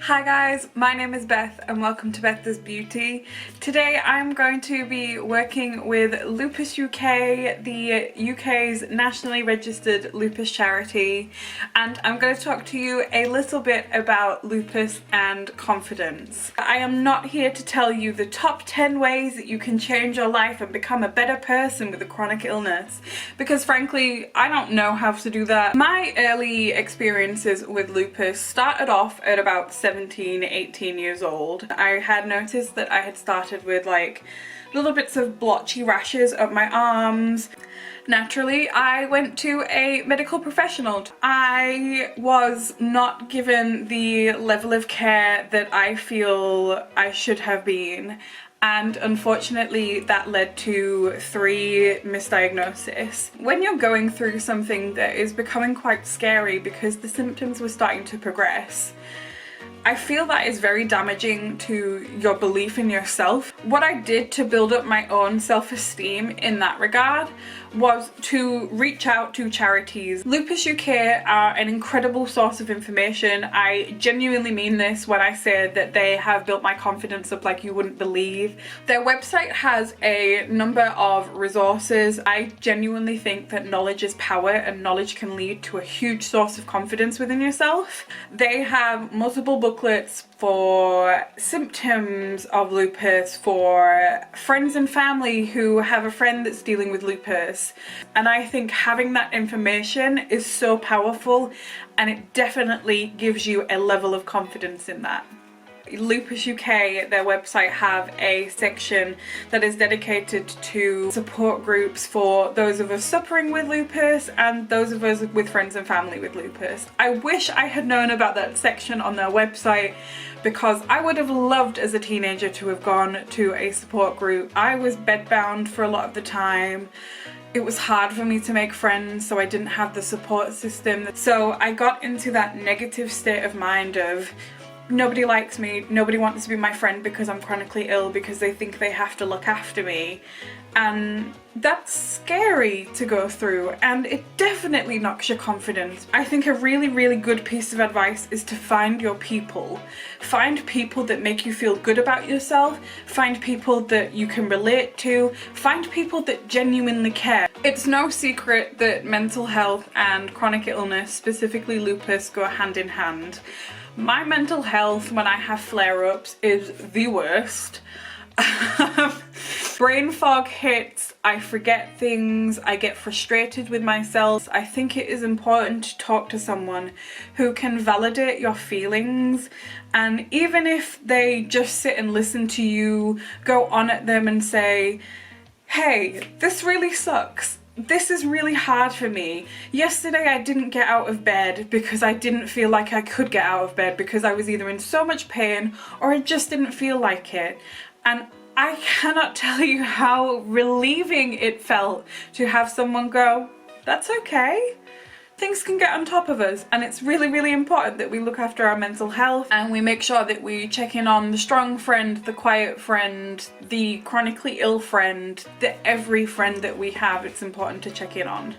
Hi guys, my name is Beth and welcome to Beth Does Beauty. Today I'm going to be working with Lupus UK, the UK's nationally registered lupus charity, and I'm going to talk to you a little bit about lupus and confidence. I am not here to tell you the top 10 ways that you can change your life and become a better person with a chronic illness, because frankly I don't know how to do that. My early experiences with lupus started off at about 18 years old. I had noticed that I had started with like little bits of blotchy rashes up my arms. Naturally, I went to a medical professional. I was not given the level of care that I feel I should have been, and unfortunately that led to 3 misdiagnoses. When you're going through something that is becoming quite scary because the symptoms were starting to progress, I feel that is very damaging to your belief in yourself. What I did to build up my own self-esteem in that regard was to reach out to charities. Lupus UK are an incredible source of information. I genuinely mean this when I say that they have built my confidence up like you wouldn't believe. Their website has a number of resources. I genuinely think that knowledge is power and knowledge can lead to a huge source of confidence within yourself. They have multiple booklets for symptoms of lupus, for friends and family who have a friend that's dealing with lupus, and I think having that information is so powerful, and it definitely gives you a level of confidence in that. Lupus UK, their website, have a section that is dedicated to support groups for those of us suffering with lupus and those of us with friends and family with lupus. I wish I had known about that section on their website, because I would have loved as a teenager to have gone to a support group. I was bedbound for a lot of the time. It was hard for me to make friends, so I didn't have the support system. So I got into that negative state of mind of nobody likes me, nobody wants to be my friend because I'm chronically ill, because they think they have to look after me. And that's scary to go through, and it definitely knocks your confidence. I think a really good piece of advice is to find your people. Find people that make you feel good about yourself, find people that you can relate to, find people that genuinely care. It's no secret that mental health and chronic illness, specifically lupus, go hand in hand. My mental health when I have flare-ups is the worst. Brain fog hits, I forget things, I get frustrated with myself. I think it is important to talk to someone who can validate your feelings, and even if they just sit and listen to you, go on at them and say, hey, this really sucks. This is really hard for me. Yesterday I didn't get out of bed because I didn't feel like I could get out of bed because I was either in so much pain or I just didn't feel like it. And I cannot tell you how relieving it felt to have someone go, that's okay. Things can get on top of us, and it's really important that we look after our mental health and we make sure that we check in on the strong friend, the quiet friend, the chronically ill friend, every friend that we have. It's important to check in on.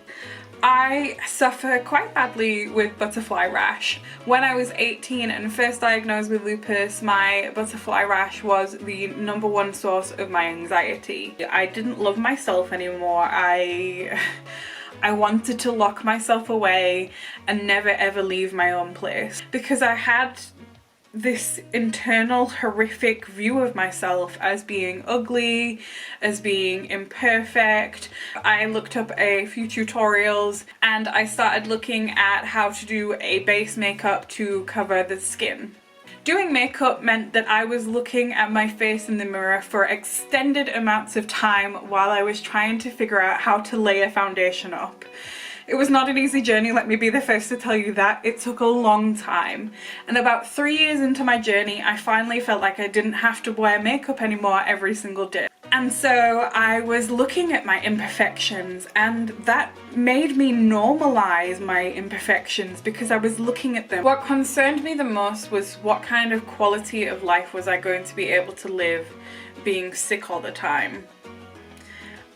I suffer quite badly with butterfly rash. When I was 18 and first diagnosed with lupus, my butterfly rash was the #1 source of my anxiety. I didn't love myself anymore. I wanted to lock myself away and never ever leave my own place, because I had this internal horrific view of myself as being ugly, as being imperfect. I looked up a few tutorials and I started looking at how to do a base makeup to cover the skin. Doing makeup meant that I was looking at my face in the mirror for extended amounts of time while I was trying to figure out how to lay a foundation up. It was not an easy journey, let me be the first to tell you that. It took a long time. And about 3 years into my journey, I finally felt like I didn't have to wear makeup anymore every single day. And so I was looking at my imperfections, and that made me normalize my imperfections because I was looking at them. What concerned me the most was what kind of quality of life was I going to be able to live being sick all the time.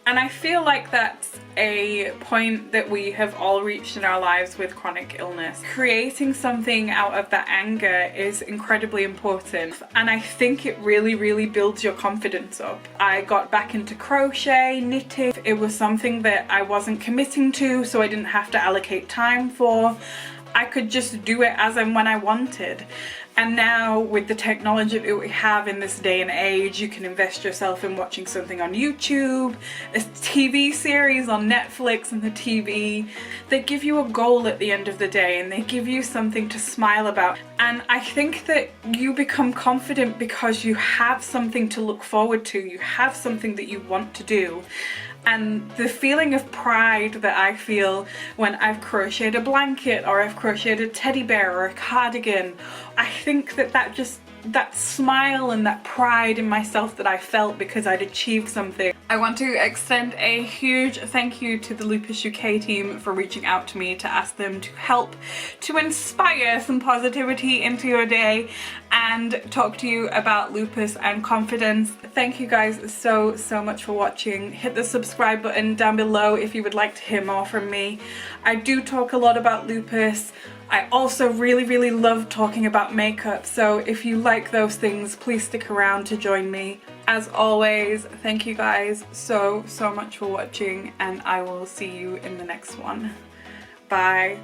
And I feel like that's a point that we have all reached in our lives with chronic illness. Creating something out of that anger is incredibly important, and I think it really builds your confidence up. I got back into crochet, knitting. It was something that I wasn't committing to, so I didn't have to allocate time for. I could just do it as and when I wanted. And now with the technology that we have in this day and age, you can invest yourself in watching something on YouTube, a TV series on Netflix and the TV. They give you a goal at the end of the day, and they give you something to smile about. And I think that you become confident because you have something to look forward to. You have something that you want to do. And the feeling of pride that I feel when I've crocheted a blanket, or I've crocheted a teddy bear or a cardigan, I think that that smile and that pride in myself that I felt because I'd achieved something. I want to extend a huge thank you to the Lupus UK team for reaching out to me to ask them to help to inspire some positivity into your day and talk to you about lupus and confidence. Thank you guys so much for watching. Hit the subscribe button down below if you would like to hear more from me. I do talk a lot about lupus. I also really love talking about makeup, so if you like those things, please stick around to join me. As always, thank you guys so much for watching, and I will see you in the next one. Bye.